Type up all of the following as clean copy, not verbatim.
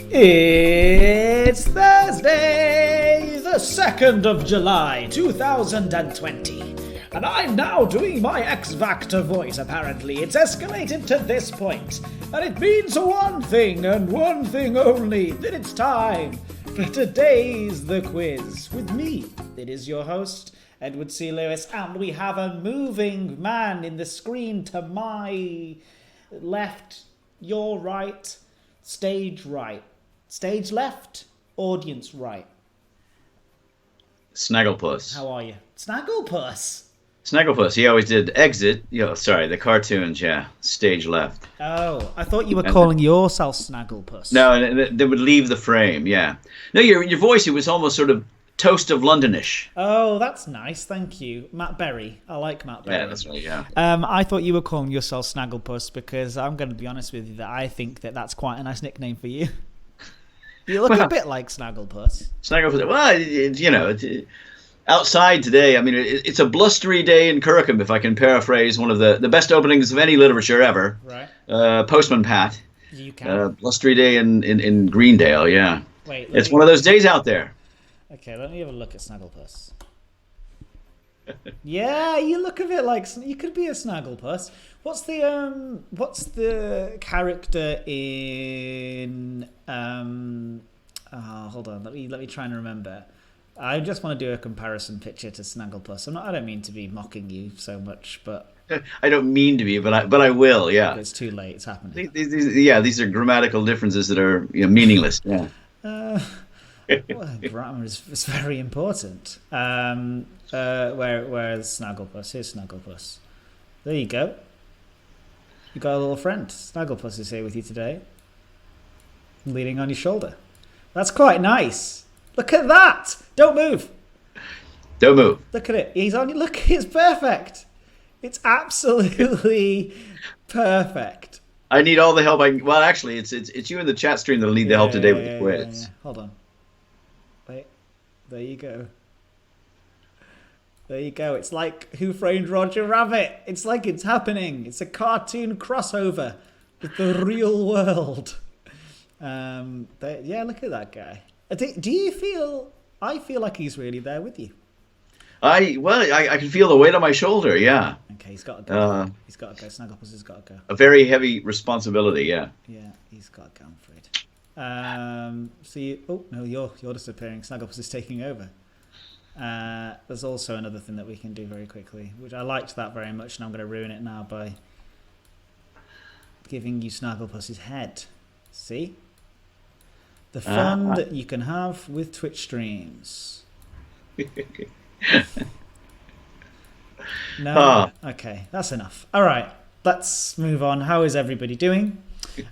It's Thursday, the 2nd of July, 2020. And I'm now doing my X-Factor voice, apparently. It's escalated to this point. And it means one thing and one thing only, that it's time for today's The Quiz. With me, it is your host, Edward C. Lewis, and we have a moving man in the screen to my left, your right, stage right. Stage left, audience right. Snagglepuss. How are you? Snagglepuss. Snagglepuss. He always did exit. The cartoons. Yeah, stage left. Oh, I thought you were calling yourself Snagglepuss. No, they would leave the frame. Yeah. No, your voice. It was almost sort of Toast of Londonish. Oh, that's nice. Thank you, Matt Berry. I like Matt Berry. Yeah, that's right. Yeah. I thought you were calling yourself Snagglepuss because I'm going to be honest with you that I think that's quite a nice nickname for you. You look a bit like Snagglepuss. Snagglepuss. Well, outside today, I mean, it's a blustery day in Kirkham, if I can paraphrase one of the best openings of any literature ever. Right. Postman Pat. You can. Blustery day in Greendale, yeah. Wait. It's one of those days out there. Okay, let me have a look at Snagglepuss. Yeah, you look a bit like you could be a Snagglepuss. What's the character in hold on, let me try and remember. I just want to do a comparison picture to Snagglepuss. I don't mean to be mocking you so much, but I don't mean to be, but I will. Yeah, it's too late. It's happening. These are grammatical differences that are meaningless. Yeah. Well, grammar is very important. Where's Snagglepuss? Here's Snagglepuss. There you go. You got a little friend. Snagglepuss is here with you today, leaning on your shoulder. That's quite nice. Look at that! Don't move. Don't move. Look at it. He's on you. Look, it's perfect. It's absolutely perfect. I need all the help. Well, actually, it's you in the chat stream that'll need the help today with the quiz. Yeah. Hold on. Wait. There you go. There you go. It's like Who Framed Roger Rabbit. It's like it's happening. It's a cartoon crossover with the real world. Look at that guy. Do you feel... I feel like he's really there with you. I can feel the weight on my shoulder, yeah. Okay, he's got to go. He's got to go. Snagglepuss has got to go. A very heavy responsibility, yeah. Yeah, he's got to go, I'm afraid. Oh, no, you're disappearing. Snagglepuss is taking over. There's also another thing that we can do very quickly, which I liked that very much, and I'm going to ruin it now by giving you Snagglepuss's head. See? The fun that you can have with Twitch streams. No? Okay, that's enough. All right, let's move on. How is everybody doing?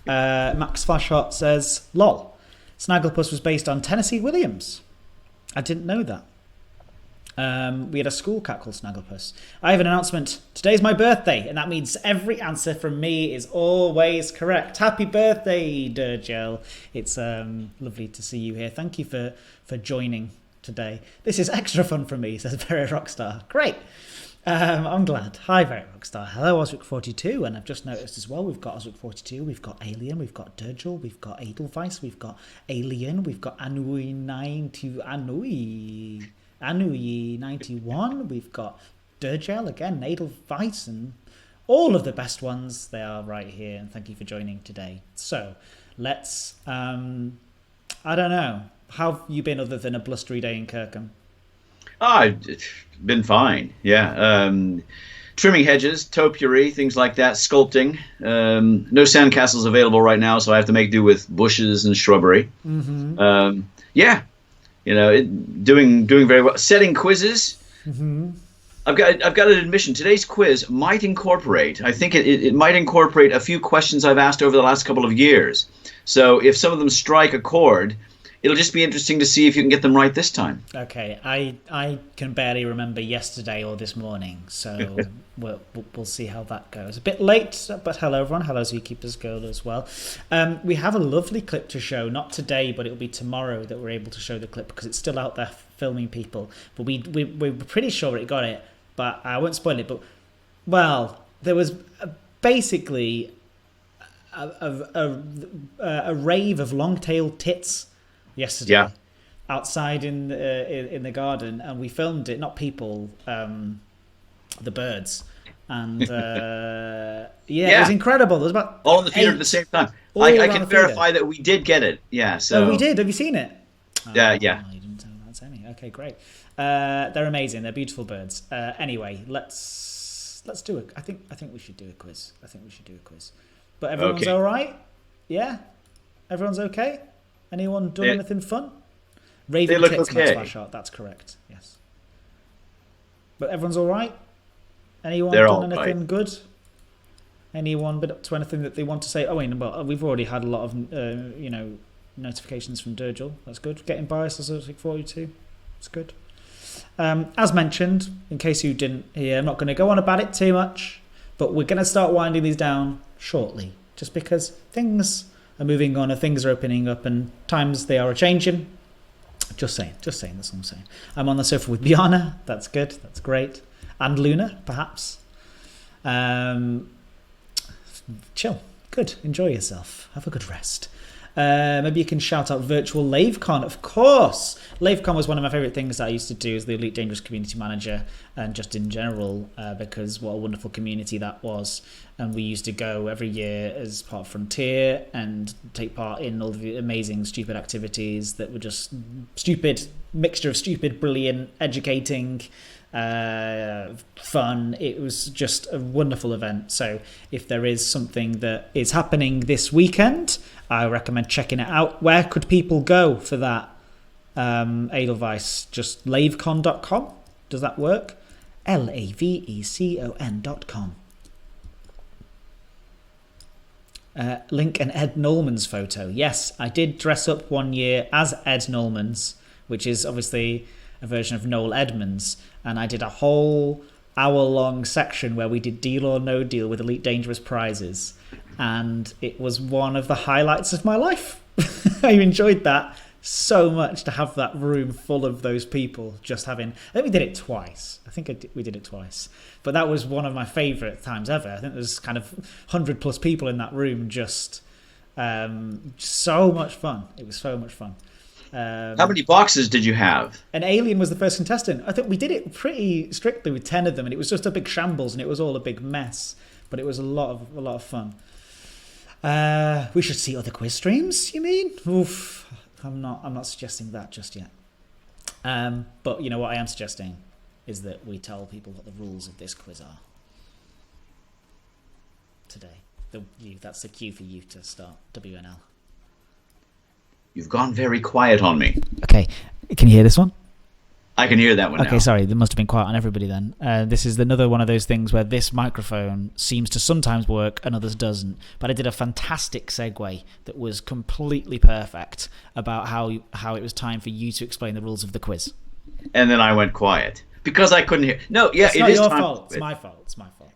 Max Flashhot says, lol, Snagglepuss was based on Tennessee Williams. I didn't know that. We had a school cat called Snagglepuss. I have an announcement. Today's my birthday, and that means every answer from me is always correct. Happy birthday, Durgel. It's lovely to see you here. Thank you for joining today. This is extra fun for me, says Very Rockstar. Great. I'm glad. Hi, Very Rockstar. Hello, Osric42. And I've just noticed as well, we've got Osric42, we've got Alien, we've got Durgel, we've got Edelweiss, we've got Alien, we've got Anui91, we've got Durgel again, Edelweiss, and all of the best ones. They are right here, and thank you for joining today. So, let's, I don't know, how have you been other than a blustery day in Kirkham? It's been fine, yeah. Trimming hedges, topiary, things like that, sculpting. No sandcastles available right now, so I have to make do with bushes and shrubbery. Mm-hmm. Doing very well. Setting quizzes. Mm-hmm. I've got an admission. Today's quiz might incorporate. I think it might incorporate a few questions I've asked over the last couple of years. So if some of them strike a chord, it'll just be interesting to see if you can get them right this time. Okay, I can barely remember yesterday or this morning, so we'll see how that goes. A bit late, but hello everyone. Hello Zookeepers Girl as well. We have a lovely clip to show, not today, but it'll be tomorrow that we're able to show the clip because it's still out there filming people. But we're pretty sure it got it, but I won't spoil it. But, well, there was basically a rave of long-tailed tits yesterday. Yeah. Outside in the garden, and we filmed it. Not people, the birds, and it was incredible. There was about all in the feeder at the same time. I can verify that we did get it. Yeah. So we did. Have you seen it? Yeah. You didn't tell me that, any. Okay, great. They're amazing. They're beautiful birds. Anyway, let's do it. I think we should do a quiz. But everyone's all right. Yeah, everyone's okay. Anyone done anything fun? Raven look tits, okay. Max Flashheart, that's correct. Yes. But everyone's all right. Anyone They're done all anything right. good? Anyone been up to anything that they want to say? Oh, wait, but we've already had a lot of notifications from Dirgil. That's good. Getting biased as a 42. It's good. As mentioned, in case you didn't hear, I'm not going to go on about it too much, but we're going to start winding these down shortly, just because things are moving on and things are opening up and times they are changing. Just saying, that's what I'm saying. I'm on the sofa with Biana. That's good. That's great. And Luna, perhaps. Chill. Good. Enjoy yourself. Have a good rest. Maybe you can shout out Virtual LaveCon. Of course. LaveCon was one of my favourite things that I used to do as the Elite Dangerous community manager, and just in general, because what a wonderful community that was. And we used to go every year as part of Frontier and take part in all the amazing stupid activities that were just stupid, mixture of stupid, brilliant, educating, fun. It was just a wonderful event. So if there is something that is happening this weekend, I recommend checking it out. Where could people go for that? Edelweiss, just lavecon.com. Does that work? lavecon.com. Link an Ed Nolman's photo. Yes, I did dress up one year as Ed Nolman's, which is obviously a version of Noel Edmonds, and I did a whole hour-long section where we did Deal or No Deal with Elite Dangerous prizes, and it was one of the highlights of my life. I enjoyed that so much, to have that room full of those people just having... I think we did it twice. We did it twice. But that was one of my favourite times ever. I think there's kind of 100 plus people in that room, just so much fun. It was so much fun. How many boxes did you have? An alien was the first contestant. I think we did it pretty strictly with 10 of them, and it was just a big shambles, and it was all a big mess. But it was a lot of fun. We should see other quiz streams, you mean? Oof. I'm not suggesting that just yet. But you know what I am suggesting is that we tell people what the rules of this quiz are today. That's the cue for you to start, WNL. You've gone very quiet on me. Okay, can you hear this one? I can hear that one now. Okay, sorry, there must have been quiet on everybody then. This is another one of those things where this microphone seems to sometimes work and others doesn't. But I did a fantastic segue that was completely perfect about how it was time for you to explain the rules of the quiz. And then I went quiet because I couldn't hear. No, yeah, it's not your fault. It's my fault.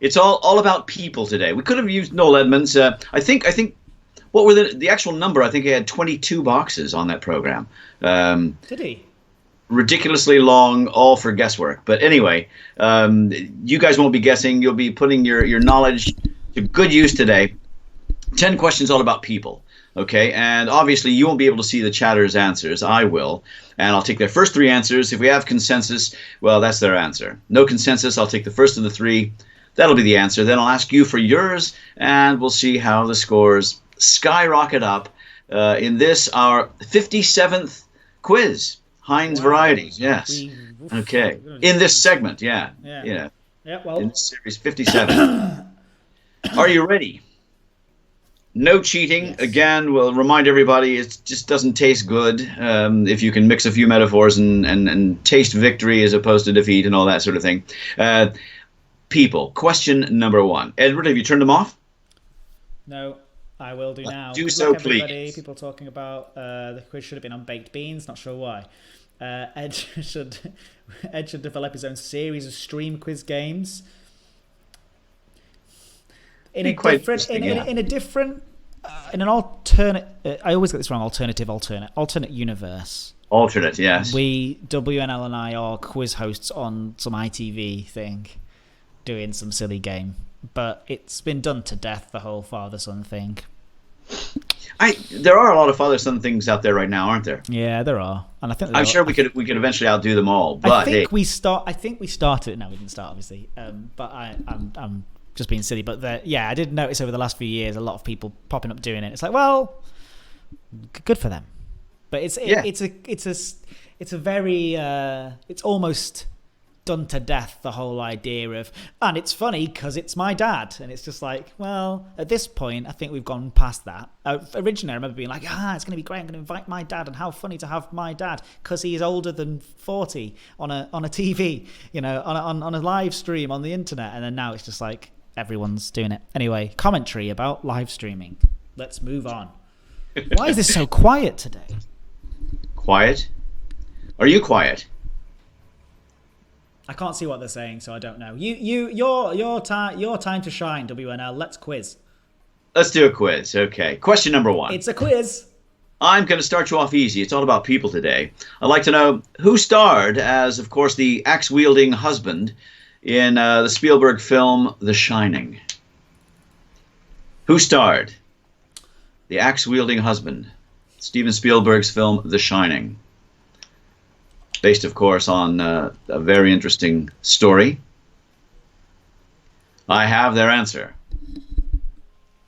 It's all about people today. We could have used Noel Edmonds. I think. What were the actual number? I think he had 22 boxes on that program. Did he? Ridiculously long, all for guesswork. But anyway, you guys won't be guessing. You'll be putting your knowledge to good use today. 10 questions all about people. Okay, and obviously you won't be able to see the chatter's answers. I will, and I'll take their first 3 answers. If we have consensus, well, that's their answer. No consensus, I'll take the first of the 3. That'll be the answer. Then I'll ask you for yours, and we'll see how the scores skyrocket up in this, our 57th quiz. Heinz Varieties, yes. Okay. In this segment, yeah. Yeah, well. In this series, 57. Are you ready? No cheating. Yes. Again, we'll remind everybody it just doesn't taste good if you can mix a few metaphors and taste victory as opposed to defeat and all that sort of thing. People. Question number 1. Edward, have you turned them off? No. I will do now. Do so, please. People talking about the quiz should have been on baked beans. Not sure why. Ed should develop his own series of stream quiz games. In an alternate. I always get this wrong. Alternate universe. Alternate, yes. We, WNL and I, are quiz hosts on some ITV thing, doing some silly game. But it's been done to death, the whole father-son thing. There are a lot of father-son things out there right now, aren't there? Yeah, there are, and I think I'm sure we could eventually outdo them all. But I think we started. No, we didn't start, obviously. But I'm just being silly. But I did notice over the last few years a lot of people popping up doing it. It's like, well, good for them. But it's a very it's almost done to death, the whole idea of, and it's funny because it's my dad, and it's just like, well, at this point I think we've gone past that. Originally I remember being like, it's going to be great, I'm going to invite my dad, and how funny to have my dad because he is older than 40 on a TV, on a live stream on the internet. And then now it's just like everyone's doing it. Anyway, commentary about live streaming. Let's move on. Why is this so quiet today? Quiet? Are you quiet? I can't see what they're saying, so I don't know. Your time to shine, WNL. Let's quiz. Let's do a quiz. Okay. Question number 1. It's a quiz. I'm going to start you off easy. It's all about people today. I'd like to know who starred as, of course, the axe-wielding husband in the Spielberg film The Shining. Who starred the axe-wielding husband? Steven Spielberg's film The Shining. Based, of course, on a very interesting story. I have their answer.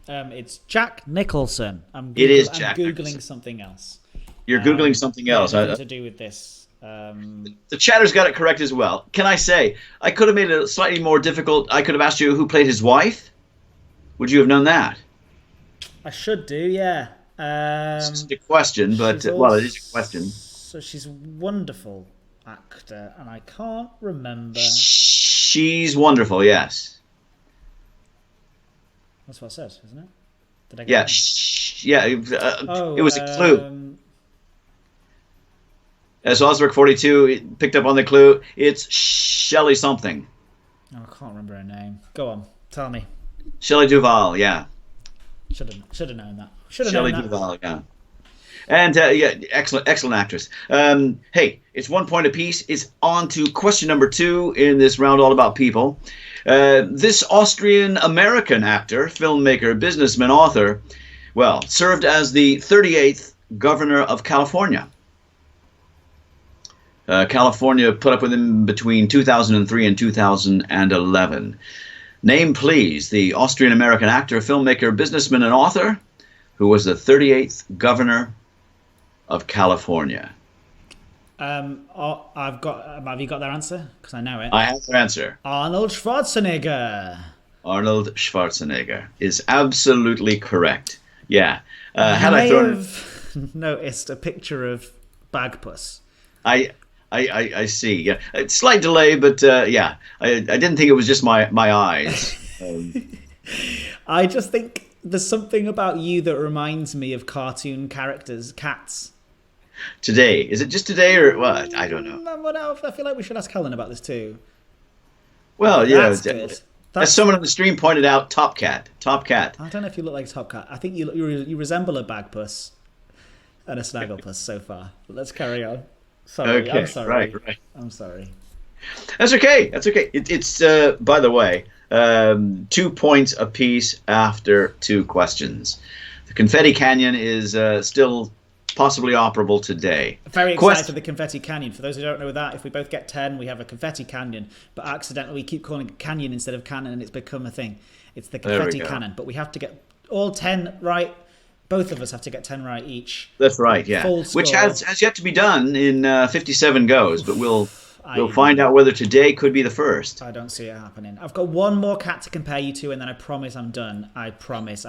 It's Jack Nicholson. It is Jack I'm Googling Nicholson. Something else. You're Googling something else. Nothing to do with this. The chatter's got it correct as well. Can I say, I could have made it slightly more difficult. I could have asked you who played his wife. Would you have known that? I should do, yeah. It's just a question, but, well, it is a question. So she's a wonderful actor, and I can't remember. She's wonderful, yes. That's what it says, isn't it? Did I get it was a clue. As Osberg 42 picked up on the clue, it's Shelley something. Oh, I can't remember her name. Go on, tell me. Shelley Duvall, yeah. Should have known that. Shelley Duvall, yeah. And excellent actress. Hey, it's 1 point apiece. It's on to question number 2 in this round all about people. This Austrian-American actor, filmmaker, businessman, author, served as the 38th governor of California. California put up with him between 2003 and 2011. Name, please, the Austrian-American actor, filmmaker, businessman, and author who was the 38th governor of California. Have you got their answer? Because I know it. I have their answer. Arnold Schwarzenegger. Arnold Schwarzenegger is absolutely correct. Yeah. Had I have noticed a picture of Bagpuss. I see. Yeah, slight delay, but I didn't think it was just my eyes. I just think there's something about you that reminds me of cartoon characters, cats. Today, is it just today or what? I don't know. I feel like we should ask Helen about this too. Well, yeah, that's good. As someone on the stream pointed out, Top Cat. I don't know if you look like Top Cat. I think you resemble a Bagpuss and a Snagglepuss so far. But let's carry on. Sorry, okay, I'm sorry. Right. I'm sorry. That's okay. It's by the way, 2 points apiece after 2 questions. The Confetti Canyon is still possibly operable today. Very excited for the Confetti Canyon. For those who don't know that, if we both get 10, we have a Confetti Canyon, but accidentally we keep calling it Canyon instead of Cannon, and it's become a thing. It's the Confetti Cannon, but we have to get all 10 right. Both of us have to get 10 right each. That's right, yeah. Which has yet to be done in 57 goes, but we'll find out whether today could be the first. I don't see it happening. I've got one more cat to compare you to, and then I promise I'm done. I promise.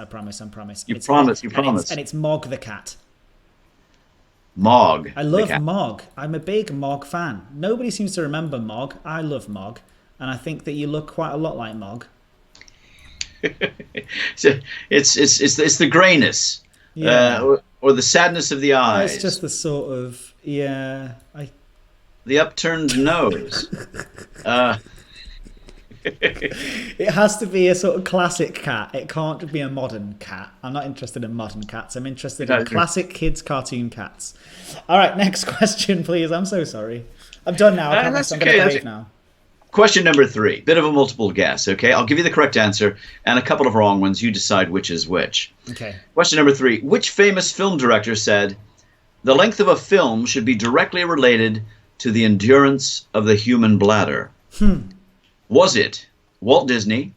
You promise. And it's Mog the cat. Mog. I love Mog. I'm a big Mog fan. Nobody seems to remember Mog. I love Mog, and I think that you look quite a lot like Mog. So it's the grayness. Yeah. Or the sadness of the eyes. It's just the sort of, the upturned nose. It has to be a sort of classic cat. It can't be a modern cat. I'm not interested in modern cats. I'm interested in classic kids' cartoon cats. All right, next question, please. I'm so sorry. I'm done now. I'm going to behave now. Question number 3. Bit of a multiple guess, okay? I'll give you the correct answer and a couple of wrong ones. You decide which is which. Okay. Question number 3. Which famous film director said, "The length of a film should be directly related to the endurance of the human bladder"? Was it Walt Disney,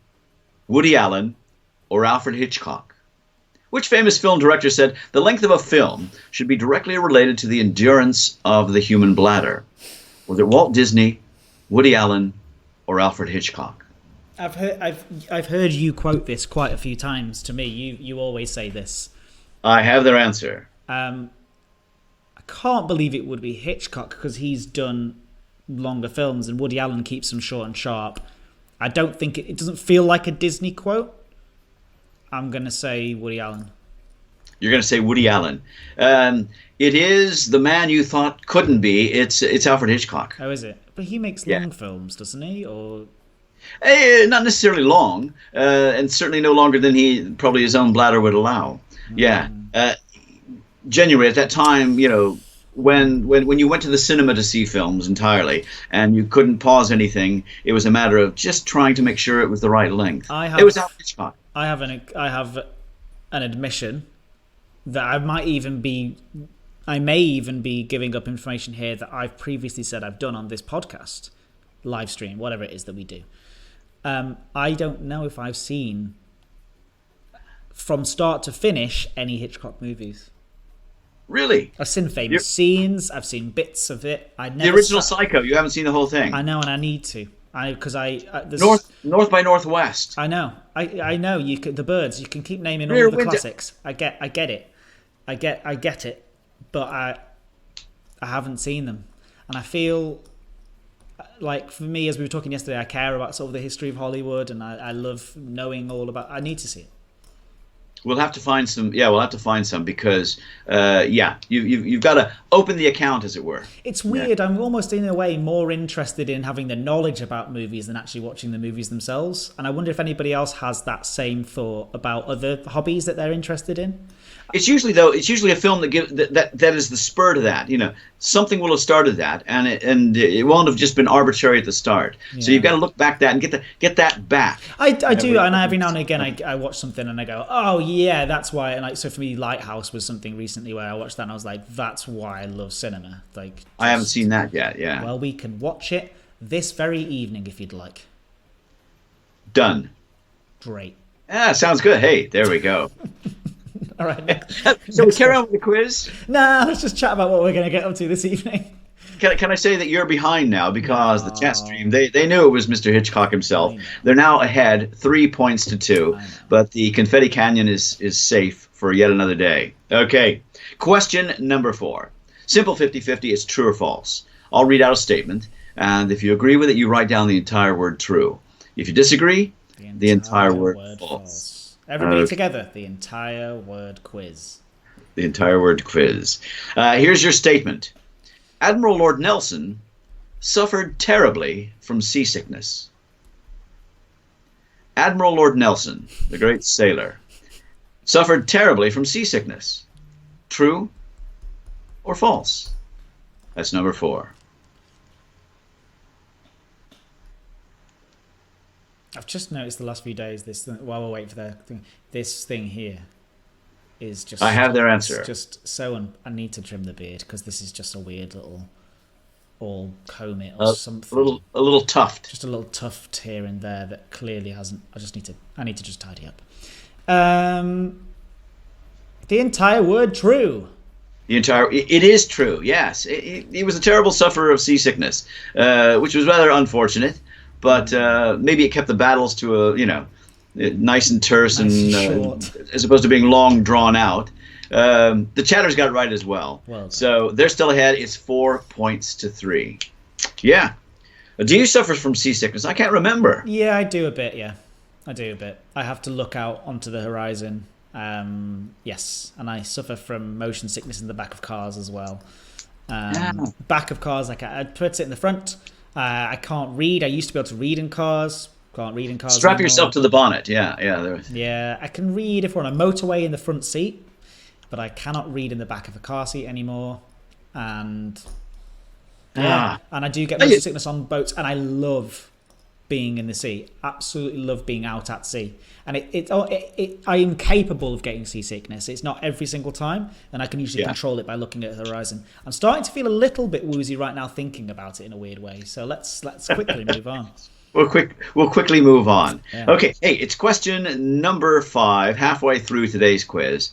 Woody Allen, or Alfred Hitchcock? Which famous film director said, "The length of a film should be directly related to the endurance of the human bladder"? Was it Walt Disney, Woody Allen, or Alfred Hitchcock? I've heard you quote this quite a few times to me. You always say this. I have their answer. I can't believe it would be Hitchcock because he's done longer films and Woody Allen keeps them short and sharp. I don't think it doesn't feel like a Disney quote. I'm going to say Woody Allen. You're going to say Woody Allen. It is the man you thought couldn't be. It's Alfred Hitchcock. Oh, is it? But he makes long films, doesn't he? Or not necessarily long, and certainly no longer than he probably his own bladder would allow. Yeah. Genuinely, at that time, you know, when you went to the cinema to see films entirely and you couldn't pause anything, it was a matter of just trying to make sure it was the right length. It was Alfred Hitchcock. I have an admission that I may even be giving up information here that I've previously said I've done on this podcast, live stream, whatever it is that we do. I don't know if I've seen from start to finish any Hitchcock movies. Really? I've seen famous scenes. I've seen bits of it. The original Psycho. You haven't seen the whole thing. I know, and I need to. North by Northwest. I know. I know. You could, the Birds. You can keep naming Rear all the Window. classics. I get it. I get it. But I haven't seen them, and I feel like for me, as we were talking yesterday, I care about sort of the history of Hollywood, and I love knowing all about. I need to see it. We'll have to find some. Yeah, we'll have to find some because, you've got to open the account, as it were. It's weird. I'm almost in a way more interested in having the knowledge about movies than actually watching the movies themselves. And I wonder if anybody else has that same thought about other hobbies that they're interested in. It's usually a film that is the spur to that. You know, something will have started that, and it won't have just been arbitrary at the start. Yeah. So you've got to look back that and get that back. I do, and every now and again I watch something and I go, oh yeah, that's why. And like, so for me, Lighthouse was something recently where I watched that and I was like, that's why I love cinema. Like, I haven't seen that yet. Yeah. Well, we can watch it this very evening if you'd like. Done. Great. Yeah, sounds good. Hey, there we go. All right. So we carry on with the quiz? Nah, let's just chat about what we're going to get up to this evening. Can I say that you're behind now because the chat stream, they knew it was Mr. Hitchcock himself. They're now ahead 3 points to 2, but the Confetti Canyon is safe for yet another day. Okay, question number 4. Simple 50-50, it's true or false. I'll read out a statement, and if you agree with it, you write down the entire word true. If you disagree, the entire word false. Everybody together, the entire word quiz. The entire word quiz. Here's your statement. Admiral Lord Nelson suffered terribly from seasickness. Admiral Lord Nelson, the great sailor, suffered terribly from seasickness. True or false? That's number 4. I've just noticed the last few days while we're waiting for their thing, this thing here is just. I have their answer. It's just so I need to trim the beard because this is just a weird little, all comb it or something. A little tuft. Just a little tuft here and there that clearly hasn't. I need to just tidy up. The entire word true. It is true. Yes, he was a terrible sufferer of seasickness, which was rather unfortunate. But maybe it kept the battles to a nice and terse and as opposed to being long drawn out. The chatters got it right as well. So they're still ahead. It's 4 points to 3. Yeah. Do you suffer from seasickness? I can't remember. Yeah, I do a bit. Yeah, I do a bit. I have to look out onto the horizon. Yes, and I suffer from motion sickness in the back of cars as well. Back of cars, I put it in the front. I can't read. I used to be able to read in cars. Can't read in cars. Strap anymore. yourself to the bonnet. Yeah. Yeah, I can read if we're on a motorway in the front seat, but I cannot read in the back of a car seat anymore. And and I do get motion sickness on boats, and I love being in the sea. Absolutely love being out at sea. And I am capable of getting seasickness. It's not every single time, and I can usually control it by looking at the horizon. I'm starting to feel a little bit woozy right now thinking about it in a weird way. So let's quickly move on. We'll quickly move on. Yeah. Okay, hey, it's question number 5, halfway through today's quiz.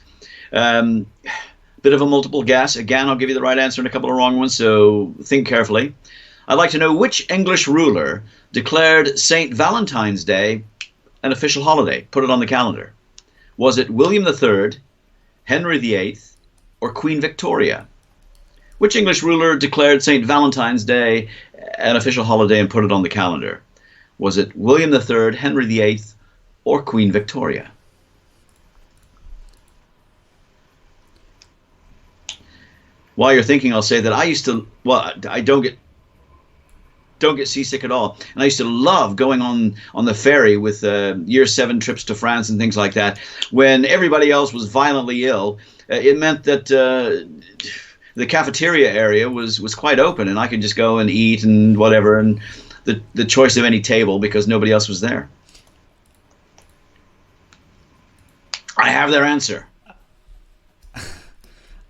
Bit of a multiple guess. Again, I'll give you the right answer and a couple of wrong ones, so think carefully. I'd like to know which English ruler declared St. Valentine's Day an official holiday, put it on the calendar. Was it William III, Henry VIII, or Queen Victoria? Which English ruler declared St. Valentine's Day an official holiday and put it on the calendar? Was it William III, Henry VIII, or Queen Victoria? While you're thinking, I'll say that I don't get seasick at all. And I used to love going on the ferry with year 7 trips to France and things like that. When everybody else was violently ill, it meant that the cafeteria area was quite open, and I could just go and eat and whatever, and the choice of any table because nobody else was there. I have their answer.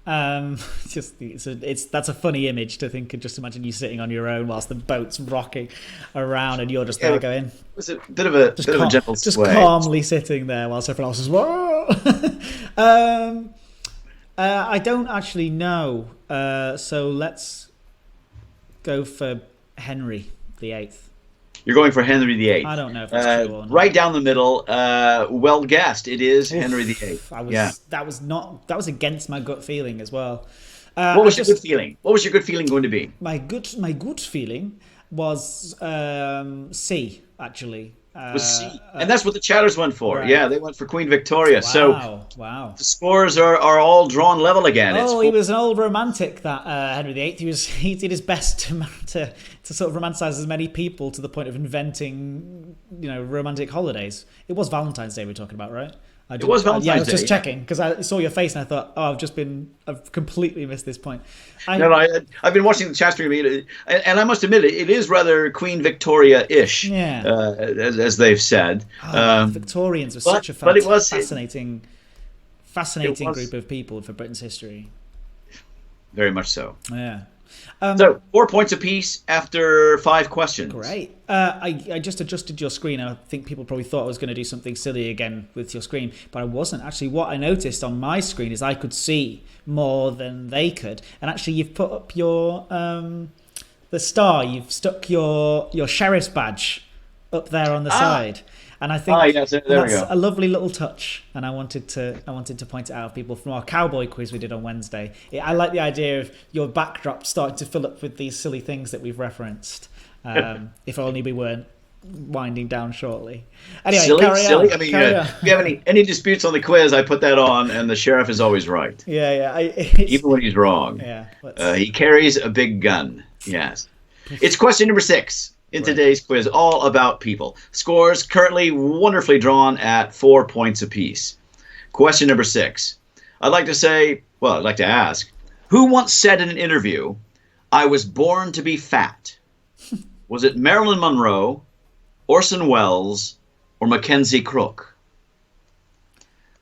That's a funny image to think. Just imagine you sitting on your own whilst the boat's rocking around and you're just there going. It was a bit of a gentle sway. Just calmly sitting there whilst everyone else is whoa. I don't actually know. So let's go for Henry VIII. You're going for Henry VIII. I don't know if that's true or not. Right down the middle. Well guessed. It is Henry VIII. That was against my gut feeling as well. What was your good feeling? What was your good feeling going to be? My good feeling was C, actually. Was C, and that's what the chatters went for. Right. Yeah, they went for Queen Victoria. Wow. The scores are all drawn level again. He was an old romantic, that Henry VIII. He did his best to sort of romanticize as many people to the point of inventing, romantic holidays. It was Valentine's Day we're talking about, right? It was Valentine's Day. Yeah, I was just checking because I saw your face and I thought, I've completely missed this point. I've been watching the chat stream, and I must admit, it is rather Queen Victoria-ish, as they've said. Victorians were such a fascinating group of people for Britain's history. Very much so. Yeah. So 4 points apiece after 5 questions. Great. I just adjusted your screen. I think people probably thought I was going to do something silly again with your screen, but I wasn't. Actually, what I noticed on my screen is I could see more than they could. And actually, you've put up your the star. You've stuck your sheriff's badge up there on the side. And I think that's a lovely little touch, and I wanted to point it out to people from our cowboy quiz we did on Wednesday. I like the idea of your backdrop starting to fill up with these silly things that we've referenced. If only we weren't winding down shortly. Anyway, silly. On. I mean, if you have any disputes on the quiz, I put that on, and the sheriff is always right. Yeah. Even when he's wrong. Yeah. He carries a big gun. Yes. It's question number 6. In today's quiz, all about people. Scores currently wonderfully drawn at 4 points apiece. Question number 6. I'd like to ask, who once said in an interview, "I was born to be fat"? Was it Marilyn Monroe, Orson Welles, or Mackenzie Crook?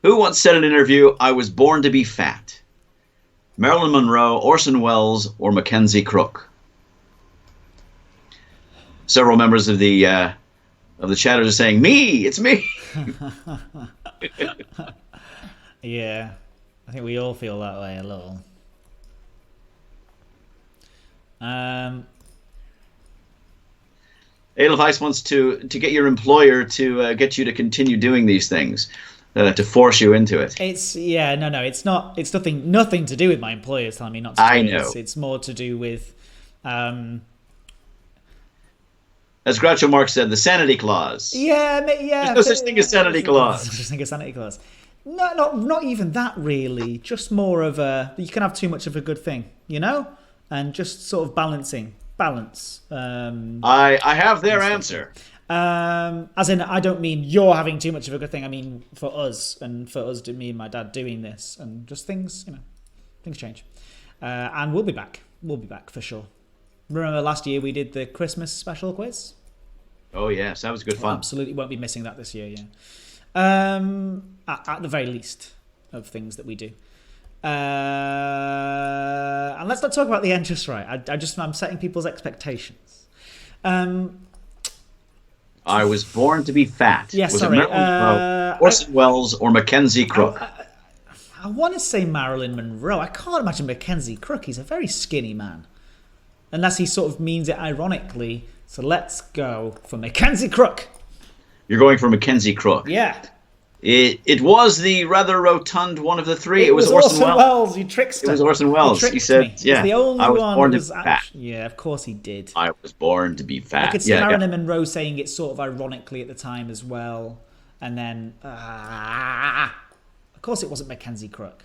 Who once said in an interview, "I was born to be fat"? Marilyn Monroe, Orson Welles, or Mackenzie Crook? Several members of the chatters are saying, "Me, it's me." Yeah, I think we all feel that way a little. Edelweiss wants to get your employer to get you to continue doing these things, to force you into it. It's It's not. It's nothing to do with my employers telling me not to. I know. It's more to do with. As Groucho Marx said, the sanity clause. Yeah. There's no such thing as sanity clause. There's no such thing as sanity clause. No, not even that really. Just more of you can have too much of a good thing, and just sort of balance. I have their answer. As in, I don't mean you're having too much of a good thing. I mean for us, me and my dad doing this, and just things, things change. And we'll be back. We'll be back for sure. Remember last year we did the Christmas special quiz? Oh yes, that was good fun. Absolutely won't be missing that this year. Yeah, at the very least of things that we do. And let's not talk about the end just right. I'm setting people's expectations. I was born to be fat. Yeah, was sorry. it Marilyn Monroe, Orson Welles, or Mackenzie Crook? I want to say Marilyn Monroe. I can't imagine Mackenzie Crook. He's a very skinny man. Unless he sort of means it ironically. So let's go for Mackenzie Crook. You're going for Mackenzie Crook. Yeah. It was the rather rotund one of the three. It was Orson Welles. You trickster. It was Orson Welles. He said, "Yeah, the only I was one born to was be fat." Yeah, of course he did. I was born to be fat. I could see Marilyn Monroe saying it sort of ironically at the time as well, and then, of course, it wasn't Mackenzie Crook.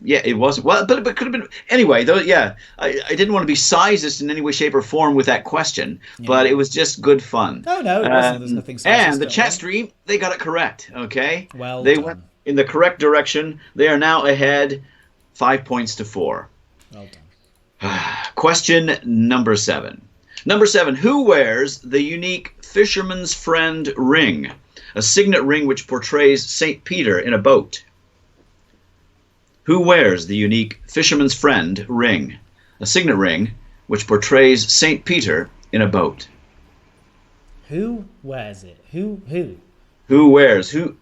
Yeah, it was. Well, but it could have been anyway. Though, yeah, I didn't want to be sizist in any way, shape, or form with that question, but it was just good fun. No, it wasn't. There's nothing sizist. And the chat stream, they got it correct. Okay, They went in the correct direction. They are now ahead, 5 points to 4. Well done. Question number 7. Number 7. Who wears the unique fisherman's friend ring, a signet ring which portrays Saint Peter in a boat? Who wears the unique fisherman's friend ring, a signet ring which portrays Saint Peter in a boat? Who wears it? Who? Who wears? Who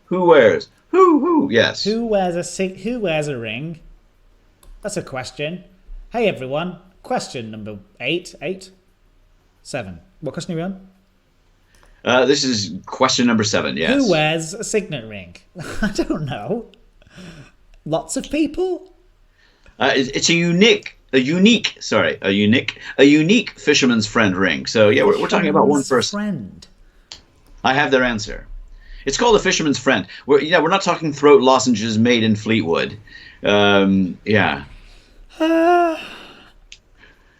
wears? Who? Yes. Who wears a ring? That's a question. Hey everyone. Question number 8. 7. What question are we on? This is question number 7. Yes. Who wears a signet ring? I don't know. Lots of people. It's a unique fisherman's friend ring. So yeah, we're talking about one person. Friend. I have their answer. It's called a fisherman's friend. We're not talking throat lozenges made in Fleetwood. Yeah.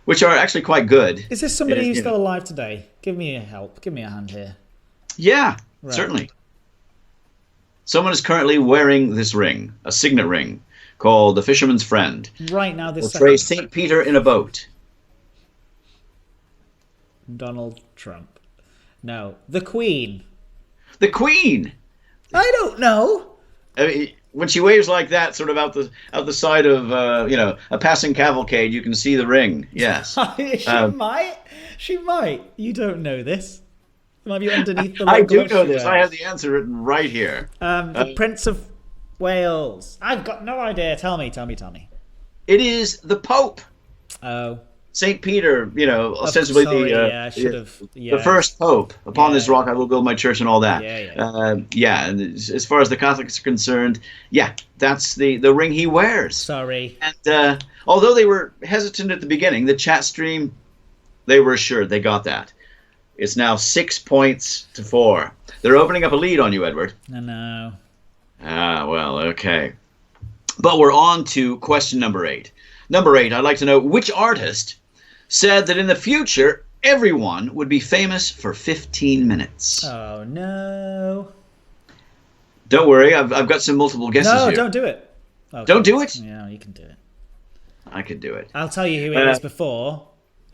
Which are actually quite good. Is this somebody who's still alive today? Give me a help. Give me a hand here. Yeah, right. Certainly. Someone is currently wearing this ring, a signet ring, called the Fisherman's Friend. Right now, this portrays Saint Peter in a boat. Donald Trump. No, the Queen. The Queen. I don't know. I mean, when she waves like that, sort of out the side of a passing cavalcade, you can see the ring. Yes. She might. You don't know this. It might be underneath the. I do know this. I have the answer written right here. The Prince of Wales. I've got no idea. Tell me. It is the Pope. Oh. Saint Peter, ostensibly the first pope. Upon this rock I will build my church and all that. Yeah. And as far as the Catholics are concerned, that's the ring he wears. Sorry. And although they were hesitant at the beginning, the chat stream, they were assured they got that. It's now 6 points to 4. They're opening up a lead on you, Edward. No. Well, okay. But we're on to question number 8. Number 8, I'd like to know which artist said that in the future, everyone would be famous for 15 minutes. Oh, no. Don't worry, I've got some multiple guesses here. No, don't do it. Okay. Don't do it? Yeah, you can do it. I could do it. I'll tell you who it is before.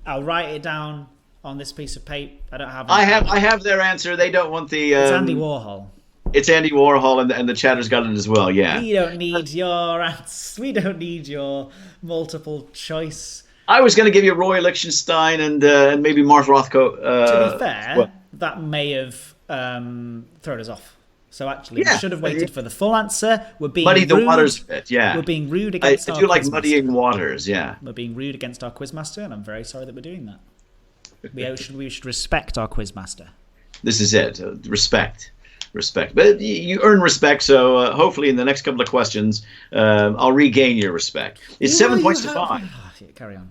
I'll write it down on this piece of paper. I don't have. I have their answer. They don't want the. It's Andy Warhol. It's Andy Warhol, and the chatter's got it as well. Yeah. We don't need your answer. We don't need your multiple choice. I was going to give you Roy Lichtenstein and maybe Mark Rothko. To be fair, that may have thrown us off. So actually, we should have waited for the full answer. We're being muddy rude. The waters a bit, yeah. We're being rude against our I do like quizmaster. muddying waters, yeah. We're being rude against our quizmaster, and I'm very sorry that we're doing that. We should respect our quizmaster. This is it. Respect. But you earn respect, so hopefully in the next couple of questions, I'll regain your respect. It's 7 points to 5. Carry on.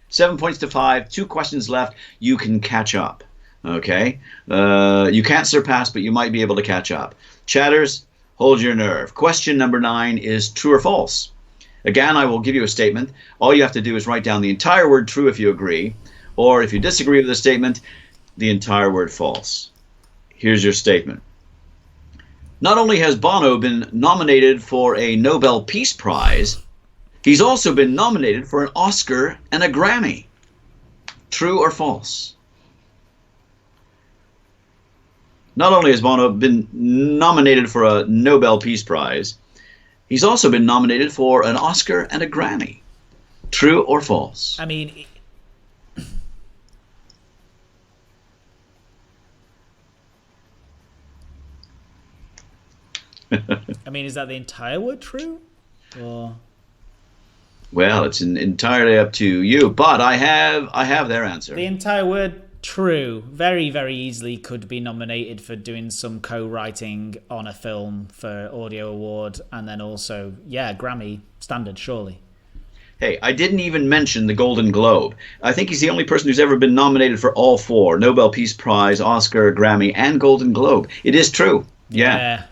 7 points to 5. 2 questions left. You can catch up. Okay? You can't surpass, but you might be able to catch up. Chatters, hold your nerve. Question number 9 is true or false. Again, I will give you a statement. All you have to do is write down the entire word true if you agree, or if you disagree with the statement, the entire word false. Here's your statement. Not only has Bono been nominated for a Nobel Peace Prize, he's also been nominated for an Oscar and a Grammy. True or false? not only has Bono been nominated for a Nobel Peace Prize, he's also been nominated for an Oscar and a Grammy. True or false? I mean, is that the entire word true? Or Well, it's entirely up to you, but I have their answer. the entire word true very, very easily could be nominated for doing some co-writing on a film for Audio Award, and then also, Grammy standard, surely. Hey, I didn't even mention the Golden Globe. I think he's the only person who's ever been nominated for all four: Nobel Peace Prize, Oscar, Grammy, and Golden Globe. It is true. Yeah.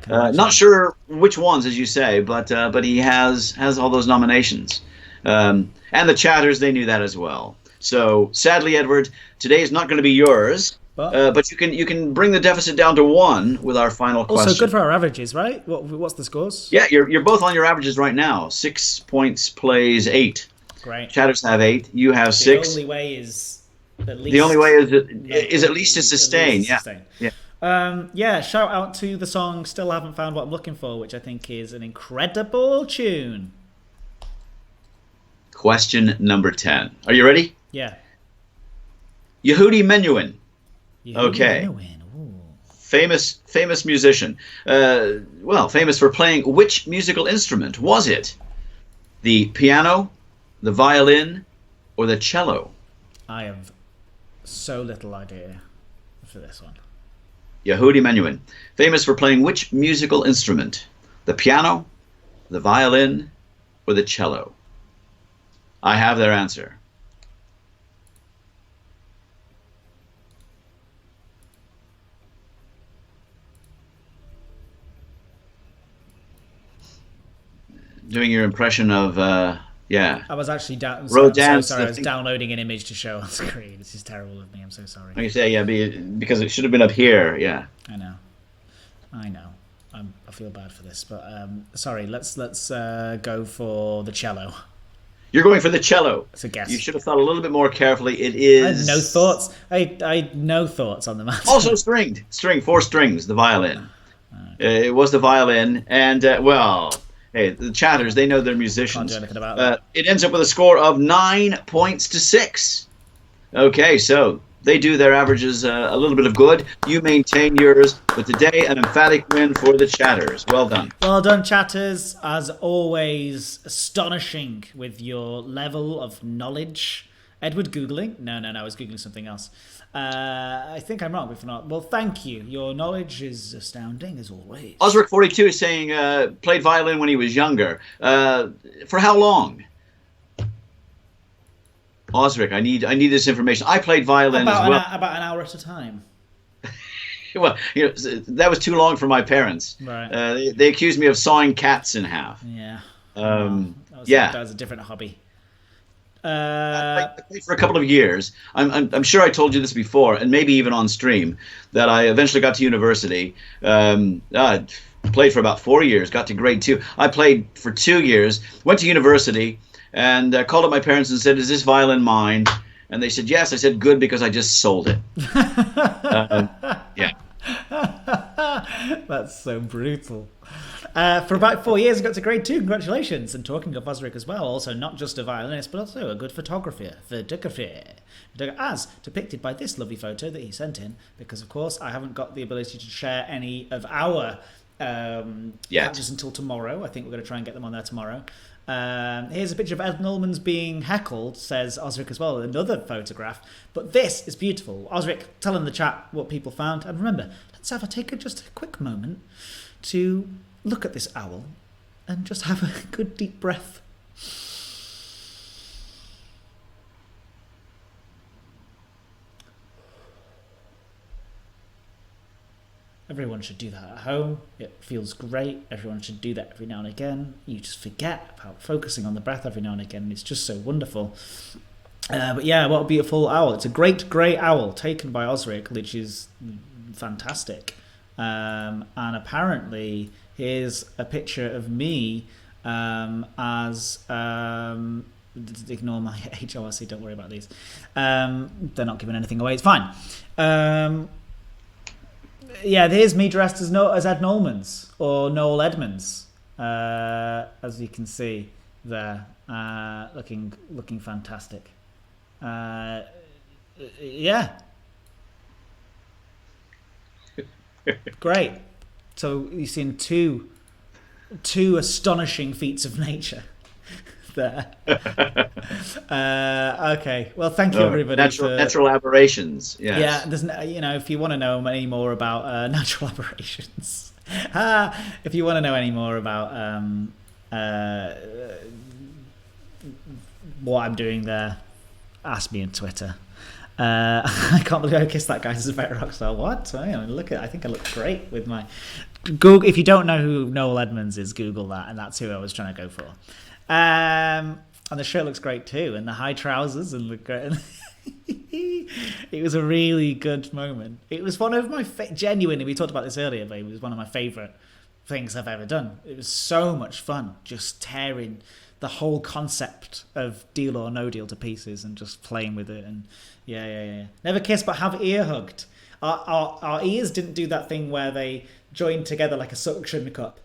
Not sure which ones, as you say, but he has all those nominations. And the chatters, they knew that as well. So sadly, Edward, today is not going to be yours. But you can bring the deficit down to 1 with our final question. Also good for our averages, right? What's the scores? Yeah, you're both on your averages right now. 6 points plays 8. Great. Chatters have 8. You have 6. The only way is at least. The only way is at least to sustain. Yeah. Shout out to the song "Still Haven't Found What I'm Looking For," which I think is an incredible tune. Question number 10. Are you ready? Yeah. Yehudi Menuhin. Okay. Ooh. Famous musician. Famous for playing which musical instrument? Was it the piano, the violin, or the cello? I have so little idea for this one. Yehudi Menuhin. Famous for playing which musical instrument? The piano, the violin, or the cello? I have their answer. Doing your impression of, I was actually Rodin's. I was downloading an image to show on screen. This is terrible of me. I'm so sorry. Like you say, because it should have been up here. Yeah. I know. I feel bad for this, but sorry. Let's go for the cello. You're going for the cello. It's a guess. You should have thought a little bit more carefully. It is. I had no thoughts. I had no thoughts on the matter. Also stringed. 4 strings. The violin. It was the violin, and hey, the chatters, they know they're musicians. Can't do anything about that. It ends up with a score of 9 points to 6. Okay, so they do their averages a little bit of good. You maintain yours, but today an emphatic win for the chatters. Well done. Well done, chatters. As always, astonishing with your level of knowledge. Edward Googling? No, I was Googling something else. I think I'm wrong, if not. Well, thank you. Your knowledge is astounding, as always. Osric42 is saying played violin when he was younger. For how long? Osric, I need this information. I played violin as well. About an hour at a time. Well, that was too long for my parents. Right. They accused me of sawing cats in half. Yeah. That was a different hobby. I played for a couple of years. I'm sure I told you this before, and maybe even on stream, that I eventually got to university. I played for about 4 years, got to grade 2. I played for 2 years, went to university, and called up my parents and said, "Is this violin mine?" And they said, "Yes." I said, "Good, because I just sold it." Yeah. That's so brutal. For about 4 years, I got to grade 2. Congratulations. And talking of Osric as well, also not just a violinist, but also a good photographer, as depicted by this lovely photo that he sent in, because, of course, I haven't got the ability to share any of our patches until tomorrow. I think we're going to try and get them on there tomorrow. Here's a picture of Ed Nullman's being heckled, says Osric as well, another photograph. But this is beautiful. Osric, tell in the chat what people found. And remember, let's take just a quick moment to look at this owl and just have a good deep breath. Everyone should do that at home. It feels great. Everyone should do that every now and again. You just forget about focusing on the breath every now and again. It's just so wonderful. But yeah, what a beautiful owl. It's a great grey owl taken by Osric, which is fantastic. And apparently, here's a picture of me as... ignore my HORC, don't worry about these. They're not giving anything away. It's fine. yeah, here's me dressed as Ed Nolmans or Noel Edmonds, as you can see there, looking fantastic. Yeah, great. So you've seen two astonishing feats of nature there. Okay, well, thank you everybody. Natural aberrations. Yes. Yeah, there's if you want to know any more about natural aberrations, if you want to know any more about what I'm doing there, ask me on Twitter. I can't believe I kissed that guy as a better rock star. What? I think I look great with my Google. If you don't know who Noel Edmonds is, Google that, and that's who I was trying to go for. And the shirt looks great too, and the high trousers and look great. It was a really good moment. It was one of my genuinely. We talked about this earlier, but it was one of my favorite things I've ever done. It was so much fun, just tearing the whole concept of Deal or No Deal to pieces and just playing with it. And yeah. Never kiss, but have ear hugged. Our ears didn't do that thing where they join together like a suction cup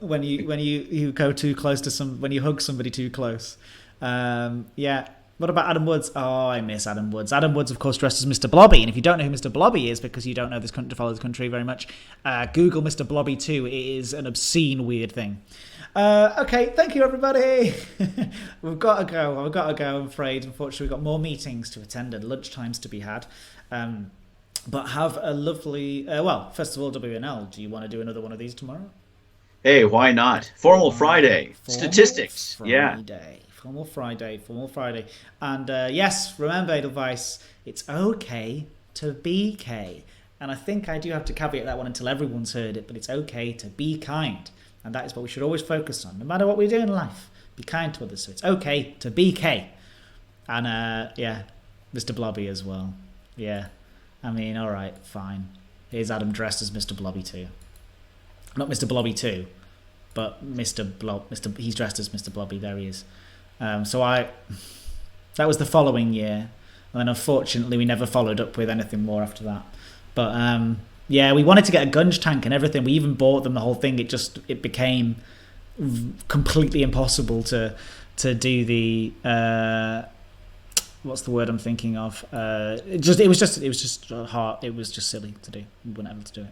when you go too close to when you hug somebody too close. Yeah. What about Adam Woods? Oh, I miss Adam Woods. Adam Woods, of course, dressed as Mr. Blobby. And if you don't know who Mr. Blobby is, because you don't know this country, follow this country very much, Google Mr. Blobby 2. It is an obscene, weird thing. Okay, thank you, everybody. We've got to go. I've got to go, I'm afraid. Unfortunately, we've got more meetings to attend and lunchtimes to be had. But have a lovely... first of all, WNL, do you want to do another one of these tomorrow? Hey, why not? Formal Friday. Statistics. Friday. Yeah. Formal Friday. And yes, remember, Edelweiss, it's okay to be K. And I think I do have to caveat that one until everyone's heard it, but it's okay to be kind. And that is what we should always focus on, no matter what we do in life. Be kind to others. So it's okay to be K. And Mr. Blobby as well. Yeah. I mean, all right, fine. Here's Adam dressed as Mr. Blobby 2. Not Mr. Blobby 2, but he's dressed as Mr. Blobby. There he is. That was the following year, and then unfortunately we never followed up with anything more after that. But we wanted to get a gunge tank and everything. We even bought them the whole thing. It became completely impossible to do the what's the word I'm thinking of? It was just hard. It was just silly to do. We weren't able to do it.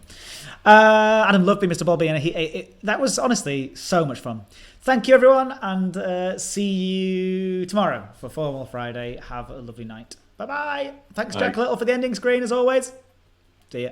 Adam loved being Mr. Bobby, and that was honestly so much fun. Thank you, everyone, and see you tomorrow for Formal Friday. Have a lovely night. Bye-bye. Thanks, Jack Little, for the ending screen, as always. See ya.